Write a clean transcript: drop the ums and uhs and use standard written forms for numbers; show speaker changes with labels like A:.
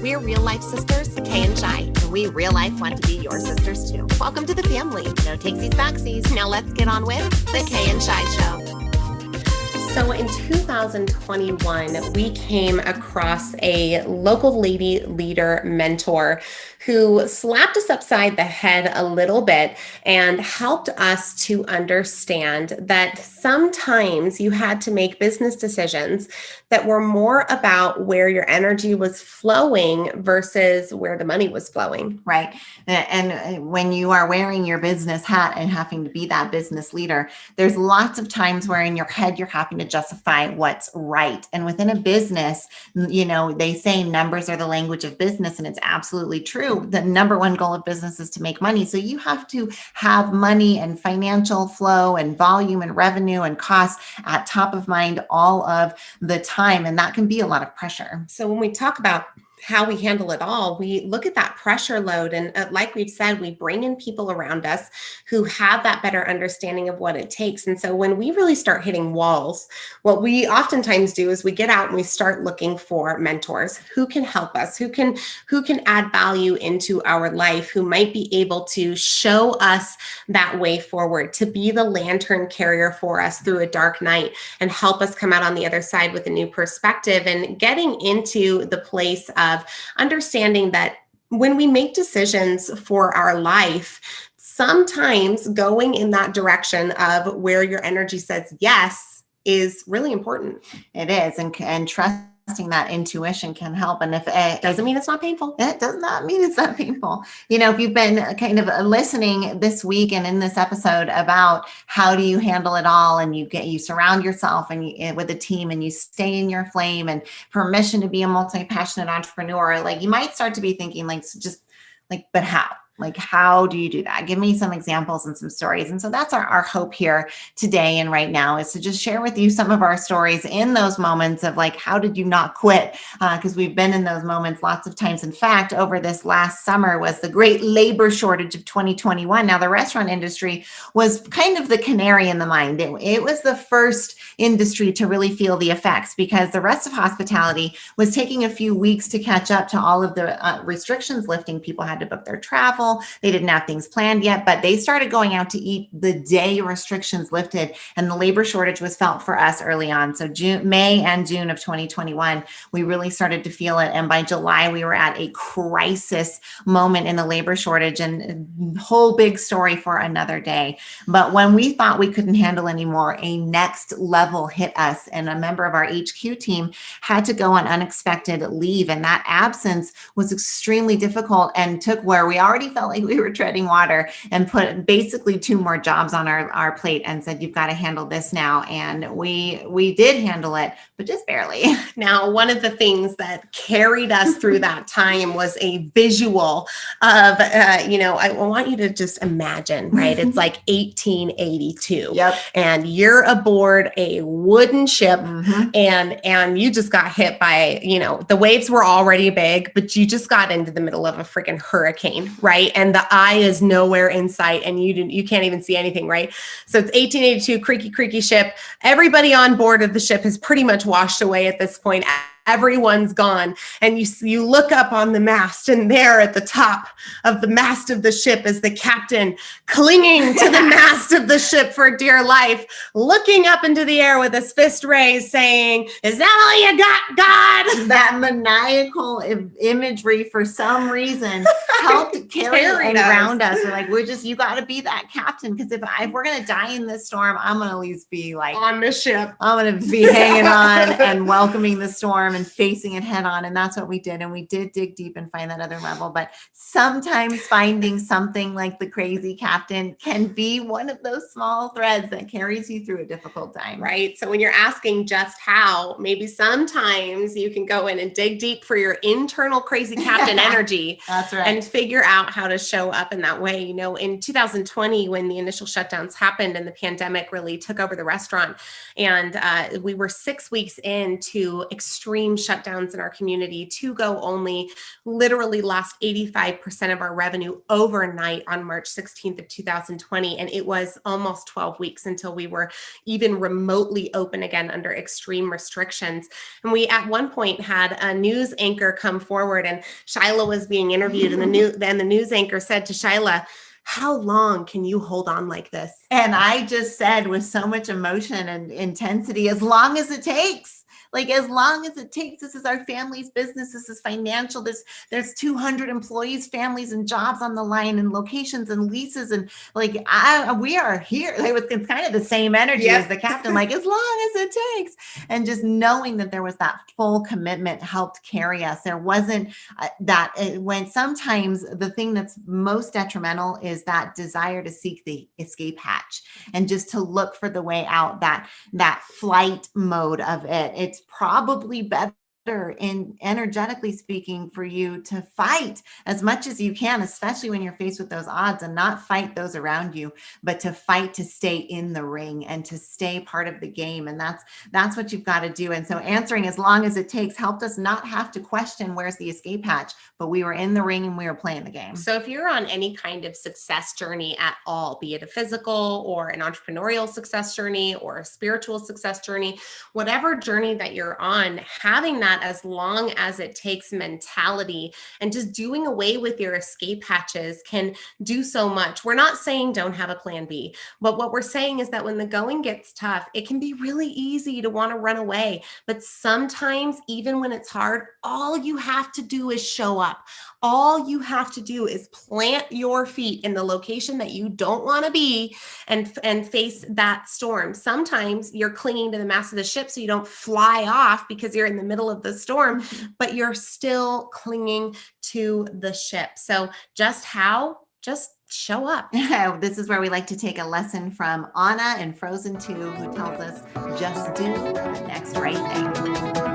A: We're real life sisters, Kay and Shi, and we real life want to be your sisters too. Welcome to the family. No takesies backsies. Now let's get on with the Kay and Shi Show. So in 2021, we came across a local lady leader mentor who slapped us upside the head a little bit and helped us to understand that sometimes you had to make business decisions that were more about where your energy was flowing versus where the money was flowing.
B: Right. And when you are wearing your business hat and having to be that business leader, there's lots of times where in your head, you're having to justify what's right. And within a business, you know, they say numbers are the language of business, and it's absolutely true. The number one goal of business is to make money. So you have to have money and financial flow and volume and revenue and costs at top of mind all of the time. And that can be a lot of pressure.
A: So when we talk about how we handle it all, we look at that pressure load. And like we've said, we bring in people around us who have that better understanding of what it takes. And so when we really start hitting walls, what we oftentimes do is we get out and we start looking for mentors who can help us, who can add value into our life, who might be able to show us that way forward, to be the lantern carrier for us through a dark night and help us come out on the other side with a new perspective, and getting into the place of understanding that when we make decisions for our life, sometimes going in that direction of where your energy says yes is really important.
B: It is. And trusting that intuition can help. And if it
A: doesn't mean it's not painful.
B: It does not mean it's not painful. You know, if you've been kind of listening this week and in this episode about how do you handle it all, and you surround yourself and with a team, and you stay in your flame, and permission to be a multi-passionate entrepreneur, like you might start to be thinking but how? Like, how do you do that? Give me some examples and some stories. And so that's our hope here today and right now, is to just share with you some of our stories in those moments of like, how did you not quit? Because we've been in those moments lots of times. In fact, over this last summer was the great labor shortage of 2021. Now, the restaurant industry was kind of the canary in the mine. It was the first industry to really feel the effects, because the rest of hospitality was taking a few weeks to catch up to all of the restrictions lifting. People had to book their travel. They didn't have things planned yet, but they started going out to eat the day restrictions lifted, and the labor shortage was felt for us early on. So May and June of 2021, we really started to feel it. And by July, we were at a crisis moment in the labor shortage, and whole big story for another day. But when we thought we couldn't handle anymore, a next level hit us, and a member of our HQ team had to go on unexpected leave. And that absence was extremely difficult, and took where we already felt like we were treading water, and put basically 2 more jobs on our plate, and said, you've got to handle this now. And we did handle it, but just barely.
A: Now, one of the things that carried us through that time was a visual of, I want you to just imagine, right? It's like 1882.
B: Yep.
A: And you're aboard a wooden ship, and you just got hit by, the waves were already big, but you just got into the middle of a freaking hurricane, right? And the eye is nowhere in sight, and you can't even see anything, right? So it's 1882, creaky ship. Everybody on board of the ship has pretty much washed away at this point. Everyone's gone. And you look up on the mast, and there at the top of the mast of the ship is the captain, clinging to the mast of the ship for dear life, looking up into the air with his fist raised, saying, "Is that all you got, God?"
B: That maniacal imagery, for some reason, helped carry it around us. We're like, you got to be that captain, because if we're going to die in this storm, I'm going to at least be like
A: on the ship.
B: I'm going to be hanging on and welcoming the storm and facing it head on. And that's what we did. And we did dig deep and find that other level. But sometimes finding something like the crazy captain can be one of those small threads that carries you through a difficult time.
A: Right. So when you're asking just how, maybe sometimes you can go in and dig deep for your internal crazy captain energy.
B: That's right.
A: And figure out how to show up in that way. In 2020, when the initial shutdowns happened and the pandemic really took over the restaurant, and we were 6 weeks into extreme extreme shutdowns in our community, to go only, literally lost 85% of our revenue overnight on March 16th of 2020. And it was almost 12 weeks until we were even remotely open again under extreme restrictions. And we at one point had a news anchor come forward, and Shyla was being interviewed, and the news anchor said to Shyla, "How long can you hold on like this?"
B: And I just said with so much emotion and intensity, as long as it takes. Like, as long as it takes. This is our family's business. This is financial. There's 200 employees, families, and jobs on the line, and locations and leases. And like, we are here. It's kind of the same energy as the captain, like, as long as it takes. And just knowing that there was that full commitment helped carry us. There wasn't when sometimes the thing that's most detrimental is that desire to seek the escape hatch and just to look for the way out, that flight mode of it. It's probably better, in energetically speaking, for you to fight as much as you can, especially when you're faced with those odds, and not fight those around you, but to fight to stay in the ring and to stay part of the game. And that's what you've got to do. And so answering as long as it takes helped us not have to question where's the escape hatch, but we were in the ring and we were playing the game.
A: So if you're on any kind of success journey at all, be it a physical or an entrepreneurial success journey or a spiritual success journey, whatever journey that you're on, having that as long as it takes mentality and just doing away with your escape hatches can do so much. We're not saying don't have a plan B, but what we're saying is that when the going gets tough, it can be really easy to want to run away. But sometimes, even when it's hard, all you have to do is show up. All you have to do is plant your feet in the location that you don't want to be and face that storm. Sometimes you're clinging to the mast of the ship so you don't fly off because you're in the middle of the storm, but you're still clinging to the ship. So just show up.
B: This is where we like to take a lesson from Anna in Frozen 2, who tells us, just do the next right thing.